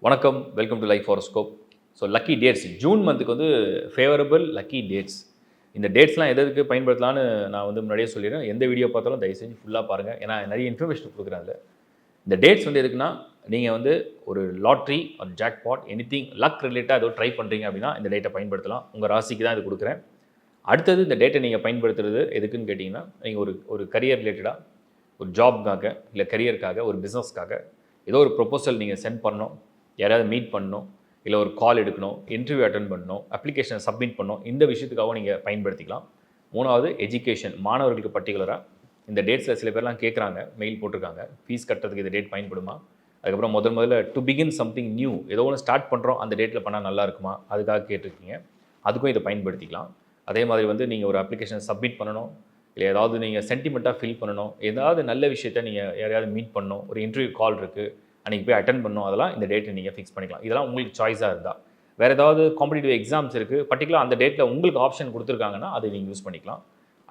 வணக்கம், welcome to life horoscope. So lucky dates June மந்த்துக்கு வந்து ஃபேவரபிள் லக்கி டேட்ஸ். இந்த டேட்ஸ்லாம் எதுக்கு பயன்படுத்தலான்னு நான் வந்து முன்னாடியே சொல்லிடுறேன். எந்த வீடியோ பார்த்தாலும் தயவு செஞ்சு ஃபுல்லாக பாருங்கள். ஏன்னா நிறைய இன்ஃபர்மேஷன் கொடுக்குறேன் அதில். இந்த டேட்ஸ் வந்து எதுக்குன்னா, நீங்கள் வந்து ஒரு லாட்ரி ஒரு ஜாக்பாட் எனிதிங் லக் ரிலேட்டாக ஏதோ ட்ரை பண்ணுறீங்க அப்படின்னா இந்த டேட்டை பயன்படுத்தலாம். உங்கள் ராசிக்கு தான் இது கொடுக்குறேன். அடுத்தது இந்த டேட்டை நீங்கள் பயன்படுத்துறது எதுக்குன்னு கேட்டிங்கன்னா, நீங்கள் ஒரு கரியர் ரிலேட்டடாக ஒரு ஜாப்க்காக இல்லை கரியருக்காக ஒரு பிஸ்னஸ்க்காக ஏதோ ஒரு ப்ரொபோசல் நீங்கள் சென்ட் பண்ணணும், யாராவது மீட் பண்ணணும், இல்லை ஒரு கால் எடுக்கணும், இன்டர்வியூ அட்டன் பண்ணணும், அப்ளிகேஷனை சப்மிட் பண்ணணும், இந்த விஷயத்துக்காகவும் நீங்கள் பயன்படுத்திக்கலாம். மூணாவது எஜுகேஷன், மாணவர்களுக்கு பர்டிகுலராக இந்த டேட்ஸில் சில பேர்லாம் கேட்குறாங்க, மெயில் போட்டிருக்காங்க, ஃபீஸ் கட்டுறதுக்கு இந்த டேட் பயன்படுமா, அதுக்கப்புறம் முதல்ல டு பிகின் சம்திங் நியூ, ஏதோ ஒன்று ஸ்டார்ட் பண்ணுறோம் அந்த டேட்டில் பண்ணால் நல்லா இருக்குமா, அதுக்காக கேட்டிருக்கீங்க, அதுக்கும் இதை பயன்படுத்திக்கலாம். அதே மாதிரி வந்து நீங்கள் ஒரு அப்ளிகேஷன் சப்மிட் பண்ணணும், இல்லை ஏதாவது நீங்கள் சென்டிமெண்ட்டாக ஃபில் பண்ணணும், ஏதாவது நல்ல விஷயத்த நீங்கள் யாரையாவது மீட் பண்ணணும், ஒரு இன்டர்வியூ கால் இருக்குது அன்றைக்கி போய் அட்டன் பண்ணணும், அதெல்லாம் இந்த டேட்டை நீங்கள் ஃபிக்ஸ் பண்ணிக்கலாம். இதெல்லாம் உங்களுக்கு சாய்ஸாக இருந்தால். வேறு ஏதாவது காம்படிட்டிவ் எக்ஸாம்ஸ் இருக்குது, பர்டிகுலர் அந்த டேட்டில் உங்களுக்கு ஆப்ஷன் கொடுத்துருக்காங்கன்னா அதை நீங்கள் யூஸ் பண்ணிக்கலாம்.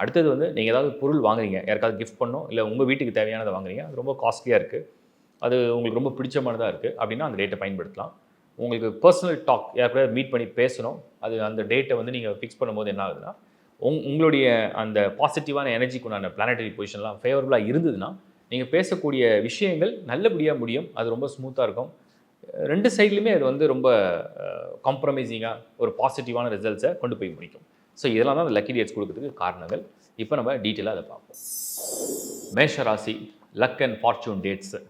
அடுத்தது வந்து நீங்கள் ஏதாவது பொருள் வாங்குறீங்க, யாருக்காவது கிஃப்ட் பண்ணணும், இல்லை உங்கள் வீட்டுக்கு தேவையானதை வாங்குறீங்க, அது ரொம்ப காஸ்ட்லியாக இருக்குது, அது உங்களுக்கு ரொம்ப பிடிச்சமானதாக இருக்குது அப்படின்னா அந்த டேட்டை பயன்படுத்தலாம். உங்களுக்கு பர்சனல் டாக் யாருக்காவது மீட் பண்ணி பேசணும், அது அந்த டேட்டை வந்து நீங்கள் ஃபிக்ஸ் பண்ணும்போது என்ன ஆகுதுன்னா, உங்களுடைய அந்த பாசிட்டிவான எனர்ஜிக்கு உண்டான பிளானட்டரி பொசிஷன்லாம் ஃபேவரபுளாக இருந்ததுன்னா நீங்கள் பேசக்கூடிய விஷயங்கள் நல்லபடியாக முடியும். அது ரொம்ப ஸ்மூத்தாக இருக்கும். ரெண்டு சைட்லையுமே அது வந்து ரொம்ப காம்ப்ரமைசிங்காக ஒரு பாசிட்டிவான ரிசல்ட்ஸை கொண்டு போய் முடிக்கும். ஸோ இதெல்லாம் தான் அந்த லக்கி டேட்ஸ் கொடுக்கறதுக்கு காரணங்கள். இப்போ நம்ம டீட்டெயிலாக அதை பார்ப்போம். மேஷ ராசி லக் அண்ட் ஃபார்ச்சூன் டேட்ஸு.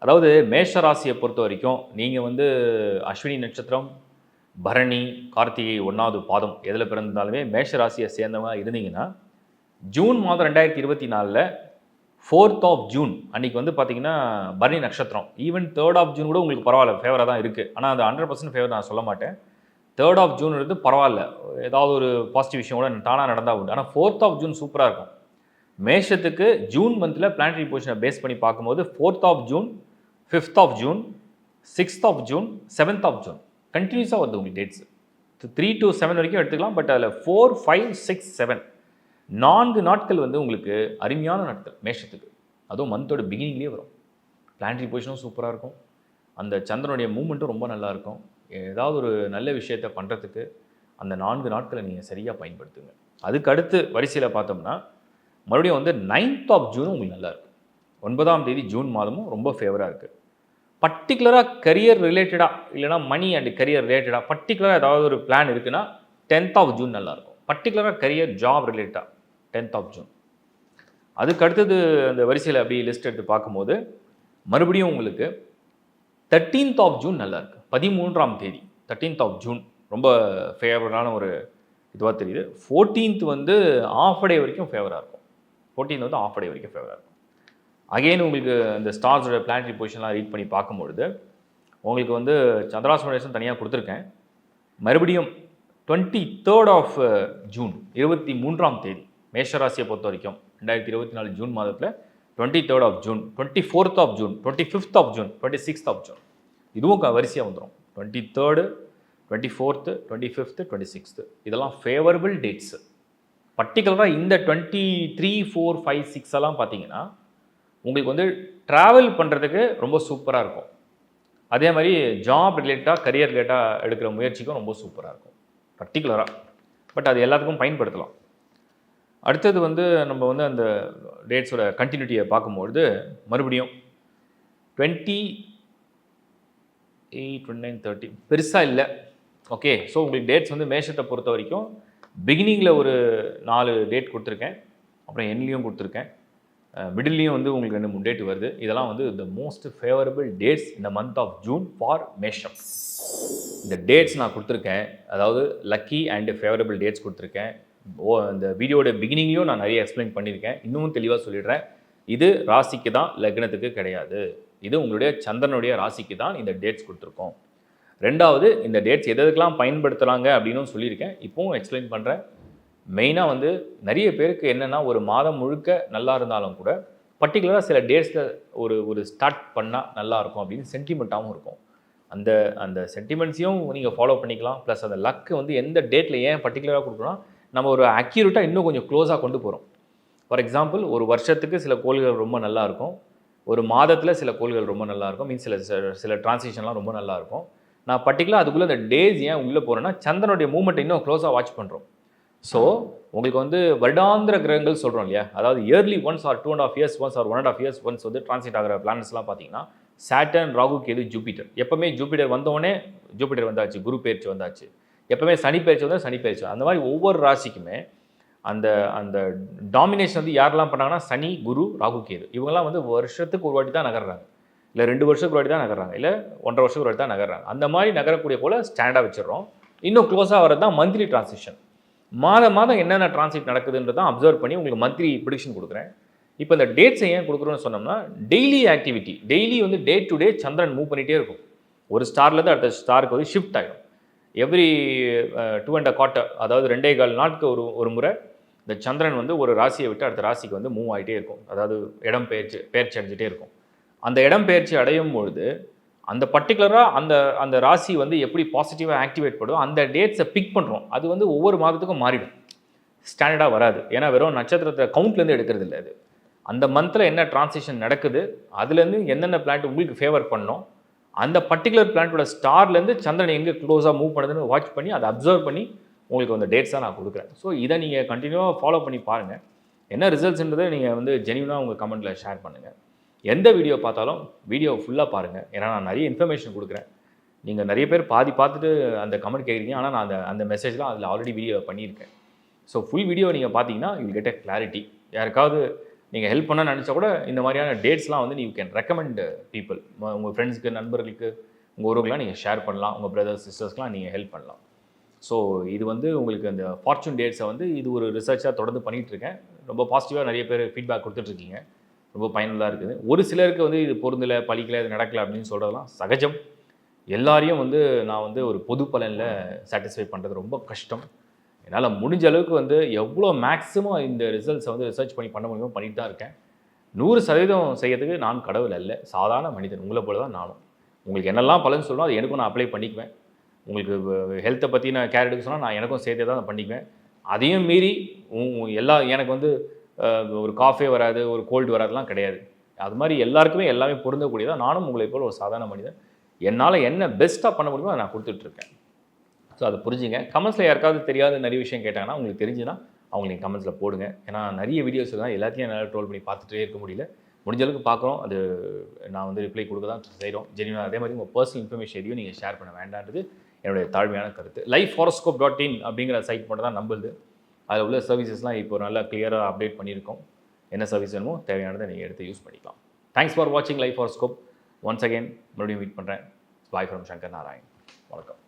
அதாவது மேஷ ராசியை பொறுத்த வரைக்கும் நீங்கள் வந்து அஸ்வினி நட்சத்திரம், பரணி, கார்த்திகை 1வது பாதம் எதில் பிறந்தாலுமே மேஷ ராசியை சேர்ந்தவங்க இருந்தீங்கன்னா, ஜூன் மாதம் 2024 4th of June அன்றைக்கி வந்து பார்த்தீங்கன்னா பரணி நட்சத்திரம். ஈவன் 3rd of June கூட உங்களுக்கு பரவாயில்ல, ஃபேவராக தான் இருக்குது. ஆனால் அது 100% ஃபேவர் நான் சொல்ல மாட்டேன். 3rd of June இருந்து பரவாயில்ல, ஏதாவது ஒரு பாசிட்டிவ் விஷயம் கூட தானாக நடந்தால் உண்டு. ஆனால் 4th of June சூப்பராக இருக்கும். மேஷத்துக்கு ஜூன் மந்தில் பிளானட்டரி பொசிஷனை பேஸ் பண்ணி பார்க்கும்போது 4th of June, 5th of June, 6th of June, 7th of June கண்டினியூஸாக வருது உங்களுக்கு டேட்ஸ். 3 to 7 வரைக்கும் எடுத்துக்கலாம். பட் அதில் 4, 5, 6, 7 4 நாட்கள் வந்து உங்களுக்கு அருமையான நாட்கள் மேஷத்துக்கு. அதுவும் மந்தோட பிகினிங்லேயே வரும். பிளானட்டரி பொசிஷனும் சூப்பராக இருக்கும், அந்த சந்திரனுடைய மூமெண்ட்டும் ரொம்ப நல்லாயிருக்கும். ஏதாவது ஒரு நல்ல விஷயத்தை பண்ணுறதுக்கு அந்த 4 நாட்களை நீங்கள் சரியாக பயன்படுத்துங்க. அதுக்கு அடுத்து வரிசையில் பார்த்தோம்னா மறுபடியும் வந்து 9th of June உங்களுக்கு நல்லாயிருக்கும். 9ஆம் தேதி ஜூன் மாதமும் ரொம்ப ஃபேவராக இருக்குது. பர்டிகுலராக கரியர் ரிலேட்டடாக இல்லைனா மணி அண்ட் கரியர் ரிலேட்டடாக பர்டிகுலராக ஏதாவது ஒரு பிளான் இருக்குன்னா 10th of June நல்லாயிருக்கும். பர்டிகுலராக கரியர் ஜாப் ரிலேட்டடாக 10th of June. அதுக்கு அடுத்தது அந்த வரிசையில் அப்படி லிஸ்ட் எடுத்து பார்க்கும்போது மறுபடியும் உங்களுக்கு 13th of June நல்லாயிருக்கு. 13ஆம் தேதி 13th of June ரொம்ப ஃபேவரான ஒரு இதுவாக தெரியுது. 14th வந்து ஆஃப் டே வரைக்கும் ஃபேவராக இருக்கும். 14th வந்து ஆஃப் டே வரைக்கும் ஃபேவராக இருக்கும். அகெயின் உங்களுக்கு இந்த ஸ்டார்ஸோட பிளானட்டரி பொசிஷன்லாம் ரீட் பண்ணி பார்க்கும்பொழுது உங்களுக்கு வந்து சந்திராஷ்டமம் தனியாக கொடுத்துருக்கேன். மறுபடியும் 23rd of June 23ஆம் தேதி மேஷராசியை பொறுத்த வரைக்கும் 2024 ஜூன் மாதத்தில் 23rd of June, 24th of June, 25th of June, 26th of June இதுவும் வரிசையாக வந்துடும். 23rd, 24th, 25th, 26th இதெல்லாம் ஃபேவரபிள் டேட்ஸு. பர்டிகுலராக இந்த 23, 4, 5, 6 எல்லாம் பார்த்தீங்கன்னா உங்களுக்கு வந்து ட்ராவல் பண்ணுறதுக்கு ரொம்ப சூப்பராக இருக்கும். அதே மாதிரி ஜாப் ரிலேட்டாக கரியர் ரிலேட்டாக எடுக்கிற முயற்சிக்கும் ரொம்ப சூப்பராக இருக்கும் பர்டிகுலராக. பட் அது எல்லாத்துக்கும் பயன்படுத்தலாம். அடுத்தது வந்து நம்ம வந்து அந்த டேட்ஸோட கண்டினியூட்டியை பார்க்கும்பொழுது மறுபடியும் 28, 29, 30 பெருசாக இல்லை. ஓகே, ஸோ உங்களுக்கு டேட்ஸ் வந்து மேஷத்தை பொறுத்த வரைக்கும் பிகினிங்கில் ஒரு 4 டேட் கொடுத்துருக்கேன், அப்புறம் எண்ட்லேயும் கொடுத்துருக்கேன், மிடில்லையும் வந்து உங்களுக்கு 2-3 டேட் வருது. இதெல்லாம் வந்து த மோஸ்ட் ஃபேவரபிள் டேட்ஸ் இந்த மந்த் ஆஃப் ஜூன் ஃபார் மேஷம். இந்த டேட்ஸ் நான் கொடுத்துருக்கேன், அதாவது லக்கி அண்ட் ஃபேவரபிள் டேட்ஸ் கொடுத்துருக்கேன். இந்த வீடியோட பிகினிங்லையும் நான் நிறைய எக்ஸ்பிளைன் பண்ணியிருக்கேன். இன்னமும் தெளிவாக சொல்லிடுறேன், இது ராசிக்கு தான், லக்னத்துக்கு கிடையாது. இது உங்களுடைய சந்திரனுடைய ராசிக்கு தான் இந்த டேட்ஸ் கொடுத்துருக்கோம். ரெண்டாவது, இந்த டேட்ஸ் எதுக்கெல்லாம் பயன்படுத்துகிறாங்க அப்படின்னு சொல்லியிருக்கேன், இப்போவும் எக்ஸ்பிளைன் பண்ணுறேன். மெயினாக வந்து நிறைய பேருக்கு என்னென்னா ஒரு மாதம் முழுக்க நல்லா இருந்தாலும் கூட பர்டிகுலராக சில டேட்ஸில் ஒரு ஸ்டார்ட் பண்ணால் நல்லாயிருக்கும் அப்படின்னு சென்டிமெண்ட்டாகவும் இருக்கும். அந்த அந்த சென்டிமெண்ட்ஸையும் நீங்கள் ஃபாலோ பண்ணிக்கலாம். ப்ளஸ் அந்த லக்கு வந்து எந்த டேட்டில் ஏன் பர்டிகுலராக கொடுக்குறோன்னா நம்ம ஒரு அக்யூரேட்டாக இன்னும் கொஞ்சம் க்ளோஸாக கொண்டு போகிறோம். ஃபார் எக்ஸாம்பிள் ஒரு வருஷத்துக்கு சில கோள்கள் ரொம்ப நல்லாயிருக்கும், ஒரு மாதத்தில் சில கோள்கள் ரொம்ப நல்லாயிருக்கும், சில சில டிரான்சிஷன்லாம் ரொம்ப நல்லாயிருக்கும். நான் பர்டிகுலராக அதுக்குள்ளே இந்த டேஸ் ஏன் உள்ளே போகிறேன்னா, சந்திரனுடைய மூவ்மெண்ட் இன்னும் க்ளோஸாக வாட்ச் பண்ணுறோம். ஸோ உங்களுக்கு வந்து வருடாந்திர கிரகங்கள் சொல்கிறோம் இல்லையா, அதாவது yearly once or 2.5 years once or 1.5 years once வந்து டிரான்சிட் ஆகிற பிளானட்ஸ்லாம் பார்த்தீங்கன்னா சாட்டர்ன், ராகு, கேது, ஜூபிட்டர். எப்பவுமே ஜூபிட்டர் வந்தோடனே ஜூபிட்டர் வந்தாச்சு, குரு பயிற்சி வந்தாச்சு. எப்பவுமே சனி பயிற்சி வந்தால் சனி பயிற்சி. அந்த மாதிரி ஒவ்வொரு ராசிக்குமே அந்த அந்த டாமினேஷன் வந்து யாரெல்லாம் பண்ணாங்கன்னா சனி, குரு, ராகு, கேது இவங்கெல்லாம் வந்து வருஷத்துக்கு ஒரு வாட்டி தான் நகர்றாங்க, இல்லை 2 வருஷத்துக்கு ஒரு வாட்டி தான் நகர்றாங்க, இல்லை 1.5 வருஷத்துக்கு ஒரு வாட்டி தான் நகர்றாங்க. அந்த மாதிரி நகரக்கூடிய போல் ஸ்டாண்டாக வச்சிடறோம். இன்னும் க்ளோஸாக வரது தான் மந்த்லி டிரான்சிஷன். மாதம் என்னென்ன டிரான்சிட் நடக்குதுன்றதான் அப்சர்வ் பண்ணி உங்களுக்கு மந்த்லி ப்ரிடிக்ஷன் கொடுக்குறேன். இப்போ இந்த டேட்ஸை ஏன் கொடுக்குறோன்னு சொன்னோம்னா, டெய்லி ஆக்டிவிட்டி, டெய்லி வந்து day to day Chandran move பண்ணிகிட்டே இருக்கும். ஒரு ஸ்டார்லேருந்து அடுத்த ஸ்டாருக்கு வந்து ஷிஃப்ட் ஆகிடும். எவ்ரி 2.25 அதாவது 2.25 நாட்களுக்கு ஒரு முறை இந்த சந்திரன் வந்து ஒரு ராசியை விட்டு அடுத்த ராசிக்கு வந்து மூவ் ஆகிட்டே இருக்கும். அதாவது இடம் பெயர்ச்சி அடைஞ்சிட்டே இருக்கும். அந்த இடம் பெயர்ச்சி அடையும் பொழுது அந்த பர்டிகுலராக அந்த ராசி வந்து எப்படி பாசிட்டிவாக ஆக்டிவேட் பண்ணும், அந்த டேட்ஸை பிக் பண்ணுறோம். அது வந்து ஒவ்வொரு மாதத்துக்கும் மாறிடும், ஸ்டாண்டர்டாக வராது. ஏன்னா வெறும் நட்சத்திரத்தை கவுண்ட்லேருந்து எடுக்கிறது இல்லை. அது அந்த மந்தில் என்ன டிரான்சிஷன் நடக்குது, அதுலேருந்து என்னென்ன பிளான்ட் உங்களுக்கு ஃபேவர் பண்ணோம், அந்த பர்டிகுலர் பிளான்ட்டோட ஸ்டார்லேருந்து சந்திரன் எங்கே க்ளோஸாக மூவ் பண்ணுதுன்னு வாட்ச் பண்ணி அதை அப்சர்வ் பண்ணி உங்களுக்கு அந்த டேட்ஸாக நான் கொடுக்குறேன். ஸோ இதை நீங்கள் கண்டினியூவாக ஃபாலோ பண்ணி பாருங்கள். என்ன ரிசல்ட்ஸ்ன்றதை நீங்கள் வந்து ஜென்யூனாக உங்கள் கமெண்ட்டில் ஷேர் பண்ணுங்கள். எந்த வீடியோ பார்த்தாலும் வீடியோ ஃபுல்லாக பாருங்கள். ஏன்னா நான் நிறைய இன்ஃபர்மேஷன் கொடுக்குறேன். நீங்கள் நிறைய பேர் பாதி பார்த்துட்டு அந்த கமெண்ட் கேட்குறீங்க. ஆனால் நான் அந்த மேசேஜ்லாம் அதில் ஆல்ரெடி வீடியோ பண்ணியிருக்கேன். ஸோ ஃபுல் வீடியோ நீங்கள் பார்த்தீங்கன்னா you will get a clarity. யாருக்காவது நீங்கள் ஹெல்ப் பண்ண நினச்சா கூட இந்த மாதிரியான டேட்ஸ்லாம் வந்து யூ கேன் ரெக்கமெண்ட் பீப்புள். உங்கள் ஃப்ரெண்ட்ஸுக்கு, நண்பர்களுக்கு, உங்கள் உறவுகளாம் நீங்கள் ஷேர் பண்ணலாம். உங்கள் பிரதர்ஸ், சிஸ்டர்ஸ்லாம் நீங்கள் ஹெல்ப் பண்ணலாம். ஸோ இது வந்து உங்களுக்கு அந்த ஃபார்ச்சூன் டேட்ஸை வந்து இது ஒரு ரிசர்ச்சாக தொடர்ந்து பண்ணிகிட்ருக்கேன். ரொம்ப பாசிட்டிவாக நிறைய பேர் ஃபீட்பேக் கொடுத்துட்ருக்கீங்க. ரொம்ப பயனுள்ளதாக இருக்குது. ஒரு சிலருக்கு வந்து இது பொருந்தலை, பழிக்கலை, இது நடக்கலை அப்படின்னு சொல்கிறதெல்லாம் சகஜம். எல்லாரையும் வந்து நான் வந்து ஒரு பொது பலனில் சாட்டிஸ்ஃபை பண்ணுறது ரொம்ப கஷ்டம். என்னால் முடிஞ்ச அளவுக்கு வந்து எவ்வளோ மேக்ஸிமம் இந்த ரிசல்ட்ஸை வந்து ரிசர்ச் பண்ண முடியுமோ பண்ணிட்டு தான் இருக்கேன். 100% செய்யறதுக்கு நான் கடவுள் அல்ல, சாதாரண மனிதன். உங்களை போல தான் நானும். உங்களுக்கு என்னெல்லாம் பலன் சொல்லணும் அது எனக்கும் நான் அப்ளை பண்ணிக்குவேன். உங்களுக்கு ஹெல்த்தை பற்றி நான் கேர் எடுக்க சொன்னால் நான் எனக்கும் சேர்த்தே தான் பண்ணிக்குவேன். அதையும் மீறி எனக்கு வந்து ஒரு காஃபே வராது, ஒரு கோல்டு வராதுலாம் கிடையாது. அது மாதிரி எல்லாருக்குமே எல்லாமே பொருந்தக்கூடியதான். நானும் உங்களை போல் ஒரு சாதாரண மனிதன். என்னால் என்ன பெஸ்ட்டாக பண்ண முடியுமோ அதை நான் கொடுத்துட்ருக்கேன். ஸோ அதை புரிஞ்சுங்க. கமெண்ட்ஸில் யாருக்காவது தெரியாத நிறைய விஷயம் கேட்டாங்கன்னா உங்களுக்கு தெரிஞ்சுன்னா அவங்க நீங்கள் கமெண்ட்ஸில் போடுங்க. ஏன்னா நிறைய வீடியோஸ் தான் எல்லாத்தையும் என்னால் ட்ரோல் பண்ணி பார்த்துட்டே இருக்க முடியல. முடிஞ்ச அளவுக்கு பார்க்குறோம். அது நான் வந்து ரிப்ளை கொடுக்க தான் செய்கிறோம் ஜென்யூனாக. அதே மாதிரி உங்கள் பர்சனல் இன்ஃபர்மேஷன் எதையும் நீங்கள் ஷேர் பண்ண வேண்டான்றது என்னுடைய தாழ்மையான கருத்து. lifehoroscope.in அப்படிங்கிற சைட் மட்டும் தான் நம்புது. அதில் உள்ள சர்வீசஸ்லாம் இப்போ நல்லா கிளியராக அப்டேட் பண்ணியிருக்கோம். என்ன சர்வீஸ் வேணுமோ தேவையானதை நீங்கள் எடுத்து யூஸ் பண்ணிக்கலாம். தேங்க்ஸ் ஃபார் வாட்சிங் லைஃப் ஹாரோஸ்கோப். ஒன்ஸ் அகெயின் மறுபடியும் மீட் பண்ணுறேன். Bye from Shankar Narayan. வணக்கம்.